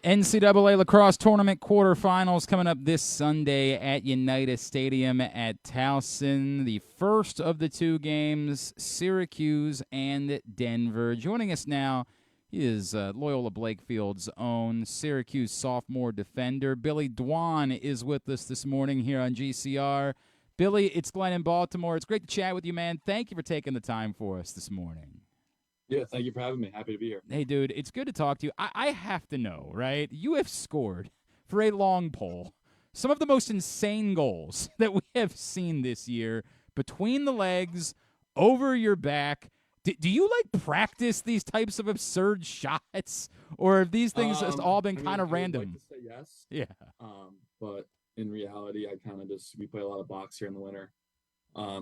NCAA Lacrosse Tournament quarterfinals coming up this Sunday at United Stadium at Towson. The first of the two games, Syracuse and Denver. Joining us now is Loyola Blakefield's own Syracuse sophomore defender. Billy Dwan is with us this morning here on GCR. Billy, it's Glenn in Baltimore. It's great to chat with you, man. Thank you for taking the time for us this morning. Yeah, thank you for having me. Happy to be here. Hey, dude, it's good to talk to you. I have to know, right? You have scored for a long pole some of the most insane goals that we have seen this year between the legs, over your back. Do you, practice these types of absurd shots? Or have these things just all been kind of random? I would like to say yes. Yeah. But in reality, we play a lot of box here in the winter.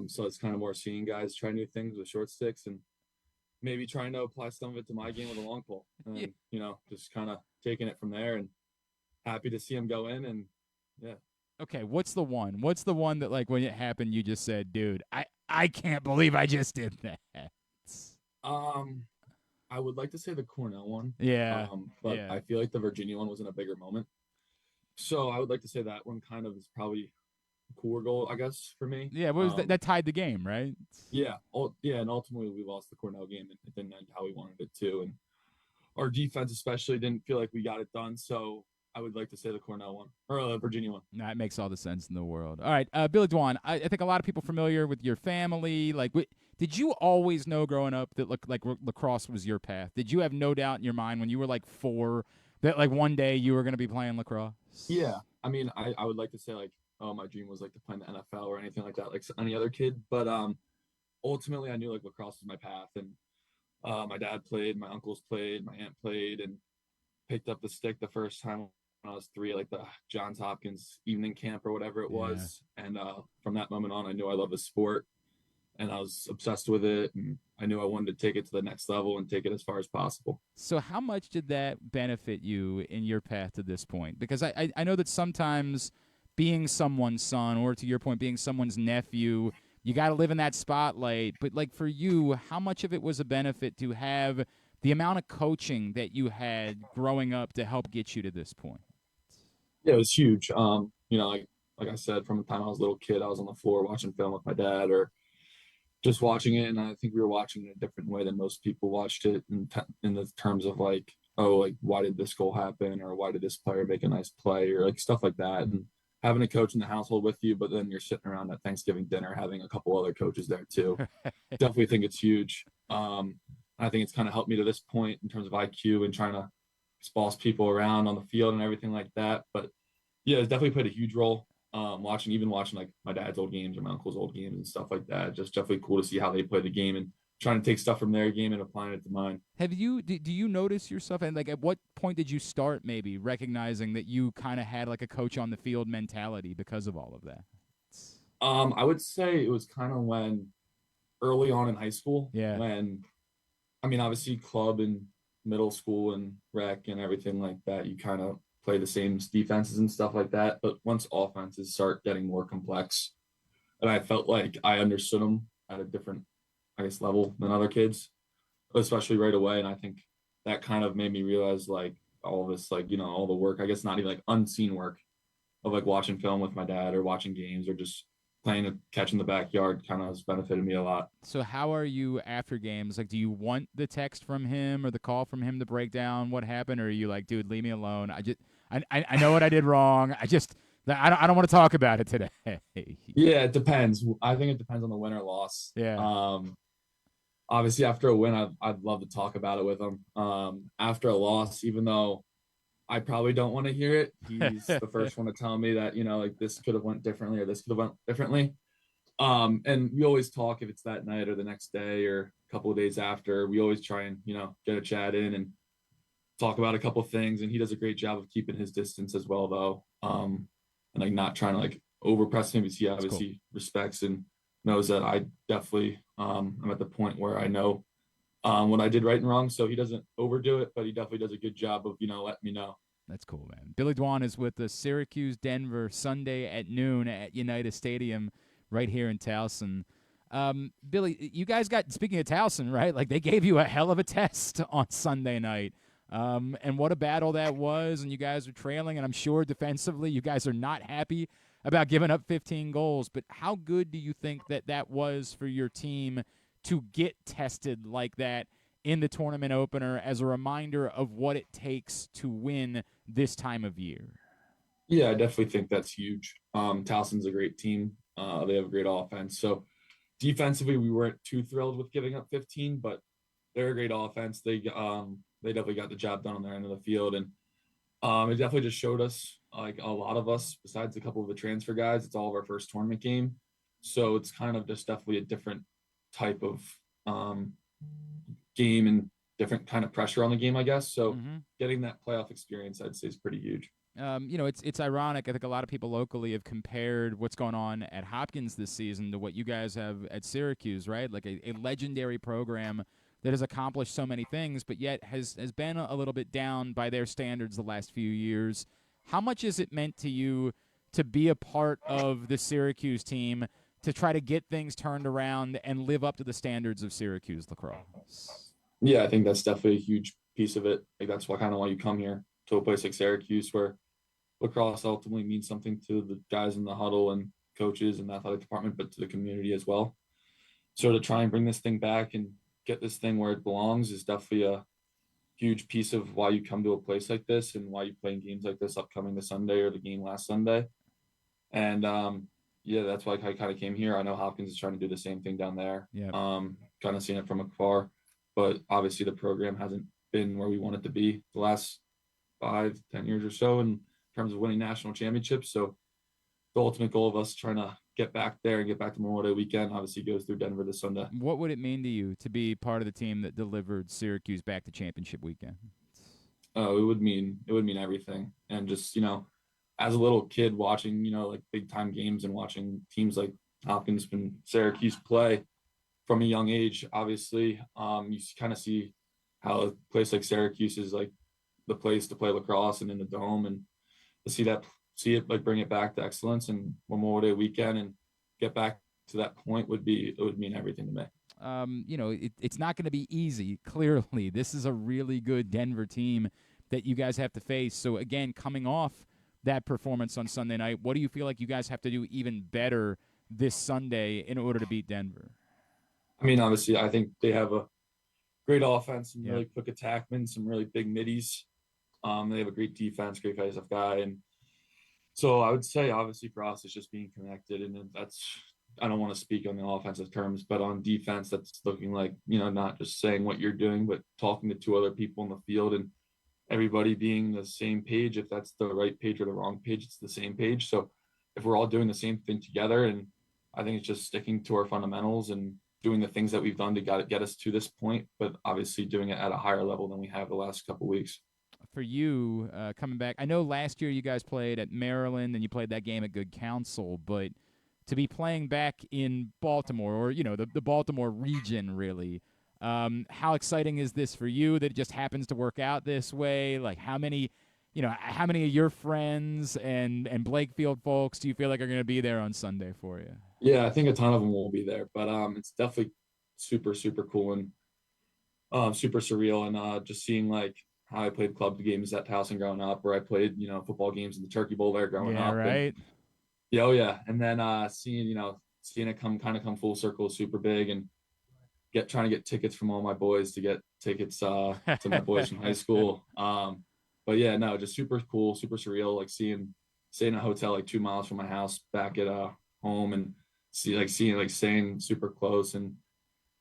So it's kind of more seeing guys try new things with short sticks and maybe trying to apply some of it to my game with a long pole, and just kind of taking it from there. And happy to see him go in. And yeah. Okay, what's the one? What's the one that when it happened, you just said, "Dude, I can't believe I just did that." I would like to say the Cornell one. Yeah. But I feel like the Virginia one was in a bigger moment. So I would like to say that one kind of is probably cooler goal, I guess, for me. Yeah, what was that tied the game, right? Yeah. And ultimately we lost the Cornell game, and it didn't end how we wanted it to. And our defense especially didn't feel like we got it done. So I would like to say the Cornell one, or the Virginia one. Nah, it makes all the sense in the world. All right, Billy Dwan, I think a lot of people familiar with your family. Did you always know growing up that lacrosse was your path? Did you have no doubt in your mind when you were 4 that one day you were going to be playing lacrosse? Yeah. I mean, I would like to say my dream was to play in the NFL or anything like that, like any other kid. But ultimately, I knew lacrosse was my path. And my dad played, my uncles played, my aunt played, and picked up the stick the first time when I was 3, the Johns Hopkins evening camp or whatever it was. And from that moment on, I knew I loved the sport, and I was obsessed with it. And I knew I wanted to take it to the next level and take it as far as possible. So how much did that benefit you in your path to this point? Because I know that sometimes being someone's son, or to your point, being someone's nephew, you got to live in that spotlight. But for you, how much of it was a benefit to have the amount of coaching that you had growing up to help get you to this point? Yeah, it was huge. Like I said, from the time I was a little kid, I was on the floor watching film with my dad, or just watching it. And I think we were watching it a different way than most people watched it in the terms of why did this goal happen, or why did this player make a nice play, or stuff like that. And having a coach in the household with you, but then you're sitting around at Thanksgiving dinner having a couple other coaches there too. Definitely think it's huge. I think it's kind of helped me to this point in terms of IQ and trying to boss people around on the field and everything like that. But yeah, it's definitely played a huge role. Watching my dad's old games or my uncle's old games and stuff like that. Just definitely cool to see how they play the game and trying to take stuff from their game and applying it to mine. Do you notice yourself, and at what point did you start maybe recognizing that you kind of had a coach on the field mentality because of all of that? I would say it was kind of when early on in high school. Yeah. When, obviously club and middle school and rec and everything like that, you kind of play the same defenses and stuff like that. But once offenses start getting more complex, and I felt like I understood them at a different, level than other kids, especially right away. And I think that kind of made me realize all this, all the work, not even unseen work of watching film with my dad or watching games or just playing a catch in the backyard kind of has benefited me a lot. So how are you after games? Do you want the text from him or the call from him to break down what happened? Or are you dude, leave me alone. I know what I did wrong. I don't want to talk about it today. Yeah, it depends. I think it depends on the win or loss. Yeah. Obviously after a win, I'd love to talk about it with him. After a loss, even though I probably don't want to hear it, he's the first one to tell me that, this could have went differently or this could have went differently. And we always talk if it's that night or the next day or a couple of days after. We always try and, get a chat in and talk about a couple of things. And he does a great job of keeping his distance as well, though. And not trying to overpress him, because he obviously respects and knows that I definitely I'm at the point where I know what I did right and wrong, so he doesn't overdo it, but he definitely does a good job of letting me know. That's cool, man. Billy Dwan is with the Syracuse Denver Sunday at noon at United Stadium right here in Towson. Billy, you guys got, speaking of Towson, right? They gave you a hell of a test on Sunday night. And what a battle that was, and you guys are trailing, and I'm sure defensively you guys are not happy about giving up 15 goals, but how good do you think that was for your team to get tested like that in the tournament opener as a reminder of what it takes to win this time of year? Yeah, I definitely think that's huge. Towson's a great team. They have a great offense. So defensively, we weren't too thrilled with giving up 15, but they're a great offense. They definitely got the job done on their end of the field, and it definitely just showed us, like a lot of us, besides a couple of the transfer guys, it's all of our first tournament game. So it's kind of just definitely a different type of um, game and different kind of pressure on the game, I guess. So getting that playoff experience, I'd say, is pretty huge. It's ironic. I think a lot of people locally have compared what's going on at Hopkins this season to what you guys have at Syracuse, right? Like a legendary program that has accomplished so many things, but yet has been a little bit down by their standards the last few years. How much has it meant to you to be a part of the Syracuse team to try to get things turned around and live up to the standards of Syracuse lacrosse? Yeah, I think that's definitely a huge piece of it. Like that's why you come here to a place like Syracuse, where lacrosse ultimately means something to the guys in the huddle and coaches and the athletic department, but to the community as well. So to try and bring this thing back and get this thing where it belongs is definitely a huge piece of why you come to a place like this and why you play in games like this upcoming this Sunday or the game last Sunday. And yeah, that's why I kind of came here. I know Hopkins is trying to do the same thing down there. Yeah. Kind of seen it from afar, but obviously the program hasn't been where we want it to be the last 5-10 years or so in terms of winning national championships. So the ultimate goal of us trying to get back there and get back to Memorial Day weekend obviously goes through Denver this Sunday. What would it mean to you to be part of the team that delivered Syracuse back to championship weekend? It would mean everything. And just, as a little kid watching, like big time games and watching teams like Hopkins and Syracuse play from a young age, obviously, you kind of see how a place like Syracuse is like the place to play lacrosse and in the dome, and to see it like bring it back to excellence and Memorial Day weekend and get back to that point would mean everything to me. It's not going to be easy. Clearly, this is a really good Denver team that you guys have to face. So again, coming off that performance on Sunday night, what do you feel like you guys have to do even better this Sunday in order to beat Denver? I mean, obviously, I think they have a great offense, some really quick attackmen, some really big middies. They have a great defense, great face-off guy, and so I would say, obviously, for us, it's just being connected, and I don't want to speak on the offensive terms, but on defense, that's looking like, not just saying what you're doing, but talking to two other people in the field and everybody being the same page. If that's the right page or the wrong page, it's the same page. So if we're all doing the same thing together, and I think it's just sticking to our fundamentals and doing the things that we've done to get us to this point, but obviously doing it at a higher level than we have the last couple of weeks. For you, coming back, I know last year you guys played at Maryland and you played that game at Good Counsel, but to be playing back in Baltimore, or the Baltimore region, really, how exciting is this for you that it just happens to work out this way? Like how many of your friends and Blakefield folks do you feel like are going to be there on Sunday for you? Yeah, I think a ton of them will be there, but it's definitely super, super cool and super surreal, and just seeing like how I played club games at Towson growing up, where I played, football games in the Turkey Bowl there growing up. Right. And then seeing it come full circle is super big, and trying to get tickets from all my boys to get tickets to my boys from high school. But yeah, no, just super cool, super surreal, like staying in a hotel like 2 miles from my house back at home, and staying super close and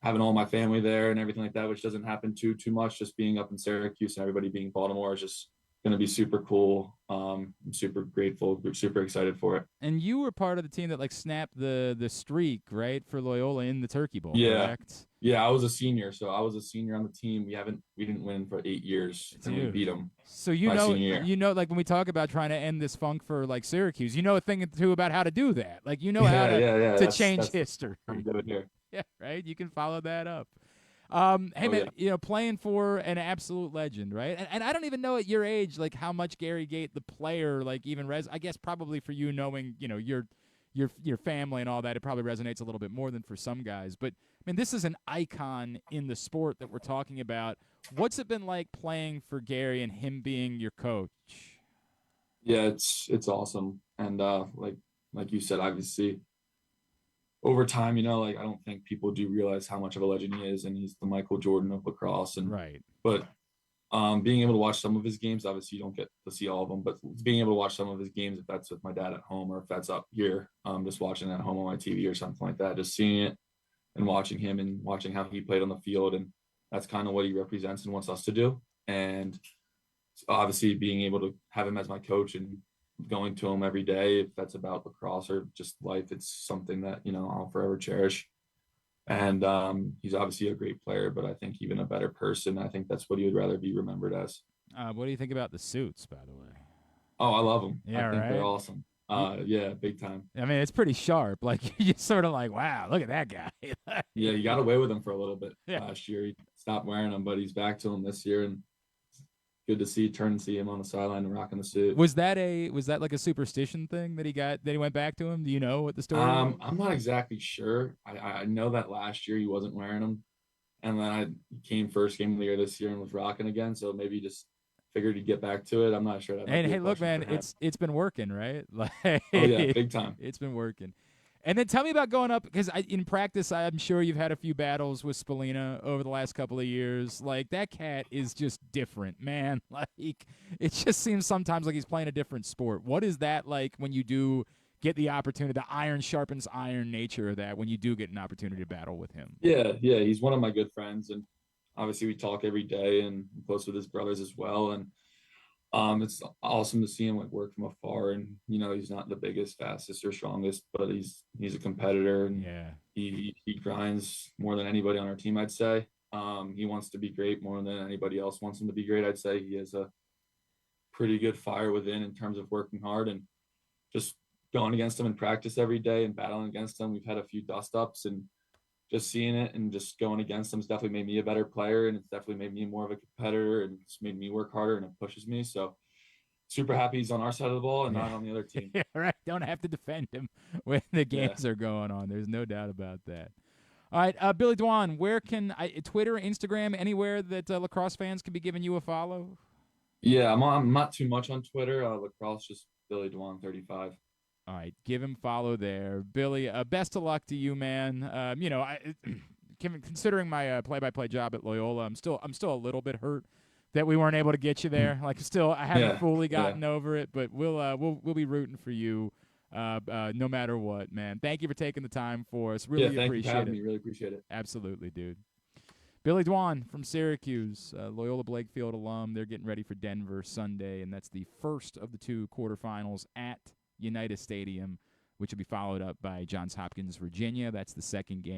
having all my family there and everything like that, which doesn't happen too much. Just being up in Syracuse and everybody being Baltimore is just going to be super cool. I'm super grateful, super excited for it. And you were part of the team that snapped the streak, right, for Loyola in the Turkey Bowl, correct? Yeah, I was a senior, so I was a senior on the team. We didn't win for 8 years, and we beat them. So like when we talk about trying to end this funk for like Syracuse, a thing or two about how to do that. Like how to change history. I'm doing here. Yeah, right. You can follow that up. Hey man, playing for an absolute legend, right? And I don't even know at your age, like how much Gary Gait, the player, like even I guess probably for you knowing, your family and all that, it probably resonates a little bit more than for some guys. But I mean, this is an icon in the sport that we're talking about. What's it been like playing for Gary and him being your coach? Yeah, it's awesome. And like you said, obviously over time, like I don't think people do realize how much of a legend he is, and he's the Michael Jordan of lacrosse. And Right. but being able to watch some of his games, obviously you don't get to see all of them, but being able to watch some of his games, if that's with my dad at home or if that's up here, just watching it at home on my TV or something like that, just seeing it and watching him and watching how he played on the field, and that's kind of what he represents and wants us to do. And obviously being able to have him as my coach and going to him every day, if that's about lacrosse or just life, it's something that I'll forever cherish. And he's obviously a great player, but I think even a better person. I think that's what he would rather be remembered as. What do you think about the suits, by the way? Oh, I love them. Yeah, I think they're right. awesome. Yeah, big time. I mean, it's pretty sharp. Like you're just sort of like, wow, look at that guy. Yeah, he got away with them for a little bit Yeah. last year. He stopped wearing them, but he's back to them this year, and good to see him on the sideline and rocking the suit. Was that like a superstition thing that he went back to him? Do you know what the story was? I'm not exactly sure. I know that last year he wasn't wearing them, and then he came first game of the year this year and was rocking again. So maybe just figured he'd get back to it. I'm not sure. And hey, look, man, it's been working, right? Like, oh yeah, big time. It's been working. And then tell me about going up, because in practice, I'm sure you've had a few battles with Spallina over the last couple of years. Like, that cat is just different, man. Like, it just seems sometimes like he's playing a different sport. What is that like when you do get the opportunity, the iron sharpens iron nature of that, when you do get an opportunity to battle with him? Yeah, he's one of my good friends, and obviously we talk every day, and I'm close with his brothers as well. And it's awesome to see him like work from afar, and he's not the biggest, fastest, or strongest, but he's a competitor, and Yeah. he grinds more than anybody on our team, I'd say. He wants to be great more than anybody else wants him to be great. I'd say he has a pretty good fire within in terms of working hard, and just going against him in practice every day and battling against him. We've had a few dust ups, and just seeing it and just going against him has definitely made me a better player, and it's definitely made me more of a competitor, and it's made me work harder, and it pushes me. So super happy he's on our side of the ball and not on the other team. Yeah, right. Don't have to defend him when the games are going on. There's no doubt about that. All right, Billy Dwan, where can Twitter, Instagram, anywhere that lacrosse fans can be giving you a follow? Yeah, I'm not too much on Twitter. Lacrosse, just Billy Dwan 35. All right, give him follow there, Billy. Best of luck to you, man. Considering my play-by-play job at Loyola, I'm still a little bit hurt that we weren't able to get you there. Like, still, I haven't fully gotten over it, but we'll be rooting for you, no matter what, man. Thank you for taking the time for us. Really thank appreciate you for having it. me. Really appreciate it. Absolutely, dude. Billy Dwan from Syracuse, Loyola Blakefield alum. They're getting ready for Denver Sunday, and that's the first of the two quarterfinals at United Stadium, which will be followed up by Johns Hopkins, Virginia. That's the second game.